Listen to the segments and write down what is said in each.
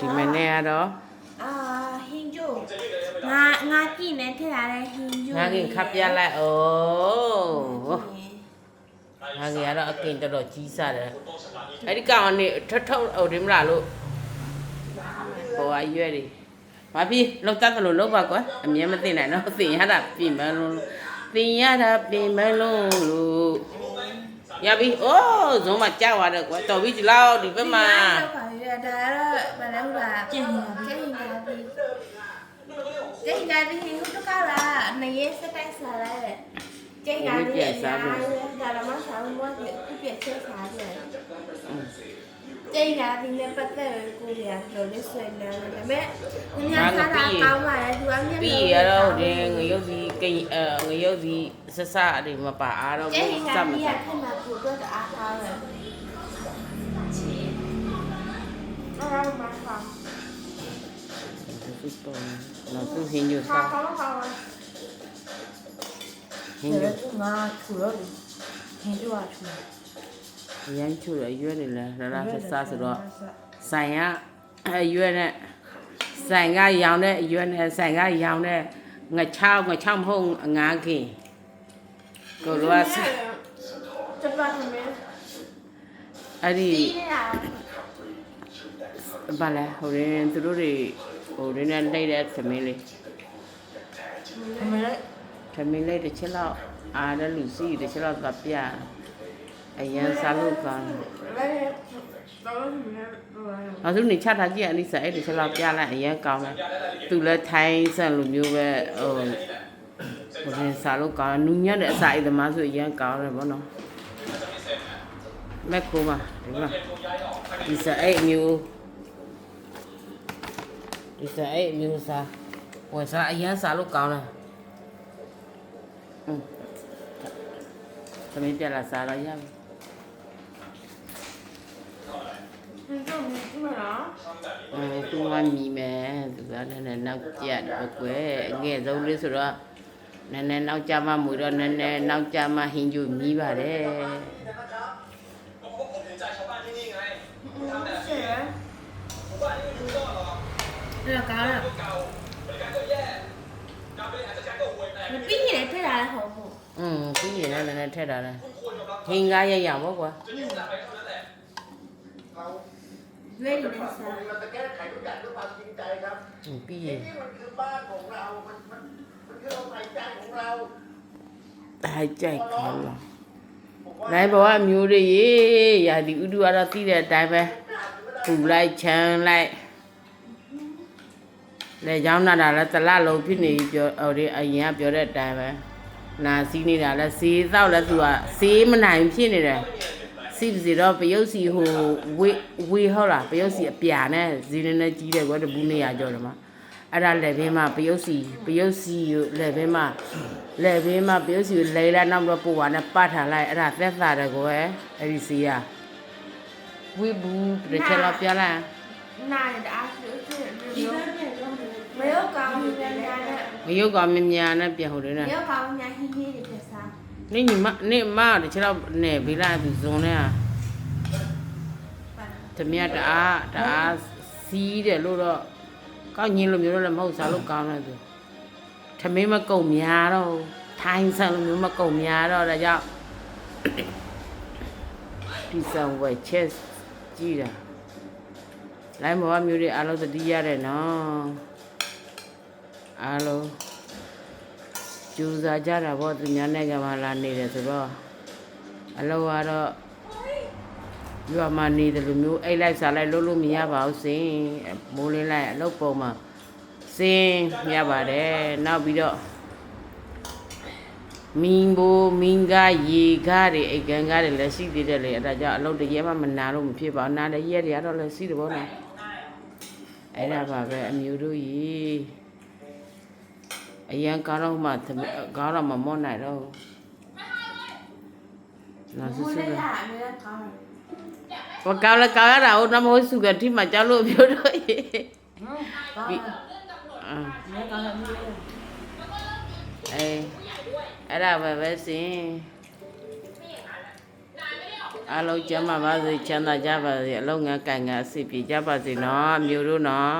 ဒီမနေ့ကတော့ဟင်းကျိုးငါကြည့်နေထည့်လာတဲ့ဟင်းကျိုးငါကင်ခပ်ပြလိုက်အိုးငါကင်ကတော့အကင်တော်ကြီးစားတယ်အဲ့ဒီကောင်ကနေထထုဟိုဒီမလားလို့ဟိုအရွယ်တွေမပြီးလောက်တတ်တယ်လို့လောက်ပါကွာအမြဲမသိနိုင်တော့သိရတာပြင်မလို့သိရတာပြင်မလို့ရပြီအိုးဇုံးမကြောက်ရတယ်ကွာတော်ပြီဒီလောက်ဒီဘက်မှာဒါတော့ဗာလဲဟုတ်လားကျင်းနေတာဒီဟိုတော့ကလာနေရစတိုက်စားလိုက်တယ်ကျင်းနေတာဒီဒါရမစားမွားဒီခုပြည့်ချက်စားတယ်ကျင်းနေတာဒီနဲ့ပတ်သက်ကိုရပြောလို့ဆွေးနွေးတယ်ဒါပေမဲ့ညစားတာကောင်းပါလေသူအမြင်ပြီးရတော့ဒီငရုတ်ဒီကိငရုတ်ဒီဆဆအတွေမပါအားတော့ဘူးစမ်းမစားခဏပူတော့အားထားတယ်အားမစားသူတော့နော်သူဟင်းညစားဟင်းညငါထူတော့ဟင်းကြွားထူရမ်းချူရရွယ်နေလဲလာဆဆဆိုတော့ဆိုင်ကရွယ်နဲ့ဆိုင်ကရောင်တဲ့ရွယ်နဲ့ဆိုင်ကရောင်တဲ့ငါချောင်းမဟုတ်ငါးခင်ကိုလိုကจะปาทำไมအဲ့ဒီဘာလဲဟိုရင်သူတို့တွေဟိုရင်းနဲ့နှိပ်တဲ့သမင်းလေးသမင်းလေးတစ်ချက်လောက်အားတဲ့လူစီတစ်ချက်လောက်ကပြအရန်စားလို့ကောင်းအဲ့ဒါနေချထားကြည့်အနိစ္စအဲ့တစ်ချက်လောက်ပြလိုက်အရန်ကောင်းတယ်သူလည်းထိုင်းဆန်လူမျိုးပဲဟိုရင်စားလို့ကောင်းနူညံ့တဲ့အစာအိမ်သမားဆိုအရန်ကောင်းတယ်ဗောနော်မက်ကိုပါဒီမှာဒီစားအိမ်မျိုးဒီစားအိမ်မျိုးစားဝယ်စားအရန်စားလို့ကောင်းတယ်သမီးပြလာစားတော့ရပြီသူကမြည်မယ်သူကလည်းနောက်ကြတော့ကွယ်အငဲ့ဆုံးလေးဆိုတော့နည်းနည်းနောက်ကြမှမူတော့နည်းနည်းနောက်ကြမှဟင်းကျူမြည်ပါတယ်这个干了，你毕业太大了，好不？ပြီးရင်လည်းနည်းနည်းထက်တာလဲဟင်းကားရရပေါ့ကွာ约你的啥？เราจะแก้ไขทุกอย่างด้วยความจริงใจครับပြီးရင်นี่มันคือบ้านของเรามันคือลมหายใจของเราတိုင်းကြိုက်ခေါ်လာနိုင်ဘဝမျိုးတွေရေရာဒီဥဒုကတော့သိတဲ့အတိုင်းပဲပူလိုက်ချမ်းလိုက်လေကြောင်းနာတာလဲတလလုံးဖြစ်နေပြောဟိုဒီအရင်ကပြောတဲ့အတိုင်းပဲနာစီးနေတာလဲစေးတော့လဲသူကစေးမနိုင်ဖြစ်နေတယ်စီးစီတော့ပယုတ်စီဟိုဝေဟုတ်လားပယုတ်စီအပြာနဲ့ဇီးနေကြီးတယ်ကွာတပူးနေရကြောတယ်မှာအဲ့ဒါလက်ဘင်းမှာပယုတ်စီလက်ဘင်းမှာပယုတ်စီလဲလာနောက်တော့ပို့ပါနဲ့ပတ်ထားလိုက်အဲ့ဒါသက်သာတယ်ကွယ်အဲ့ဒီစီကဝေဘူးတစ်ချက်တော့ပြလိုက်那你的阿叔是没有搞明白的，မရုပ်ကမများနဲ့ပြန်ဟိုတယ်နဲ့没有搞明白黑黑的是啥？နေမတစ်ချက်တော့နဲ့ဘေးလာသူဇုံနဲ့သမီးတအားစီးတယ်လို့တော့ကောက်ညင်းလိုမျိုးတော့လည်းမဟုတ်စားလို့ကောင်းတယ်သူထမင်းမကုတ်များတော့ထိုင်းဆန်လိုမျိုးမကုတ်များတော့ဒါကြောင့်ဒီဆန်ဝဲချက်ကြည့်တာလိုင်းဘောမျိုးတွေအားလုံးသတိရတယ်နော်အားလုံးကျူစားကြတာပေါ့သူများနိုင်ငံမှာလာနေတယ်ဆိုတော့အလောကတော့ရွာမှာနေတယ်လို့မျိုးအိတ်လိုက်စားလိုက်လို့မရပါဘူးစင်မိုးလင်းလိုက်အလုပ်ပုံမှာစင်ရပါတယ်နောက်ပြီးတော့မင်းကားရေကားတွေအိတ်ကန်ကားတွေလည်းရှိသေးတယ်လေအဲ့ဒါကြောင့်အလုပ်တည်းမှမနာလို့မဖြစ်ပါဘူးနားလည်းရက်တွေကတော့လည်းရှိတယ်ပေါ့နော်အဲ့ဒါပါပဲအမျိုးတို့ကြီးအရန်ကားတော့မှမော့နိုင်တော့နော်ဆူဆူပဲဘာကောင်းလဲကောင်းရတာဟိုနမဟုတ်စုကတိမှကြောက်လို့ပြောတော့ရေအဲ့ဒါပဲစင် အားလုံးကျမ်းမာပါစေချမ်းသာကြပါစေအလုံးငန်းကံငန်းအစီပြေကြပါစေနော်အမျိုးတို့နော်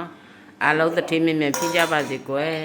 အားလုံးသတိမြင်မြင်ဖြစ်ကြပါစေကွယ်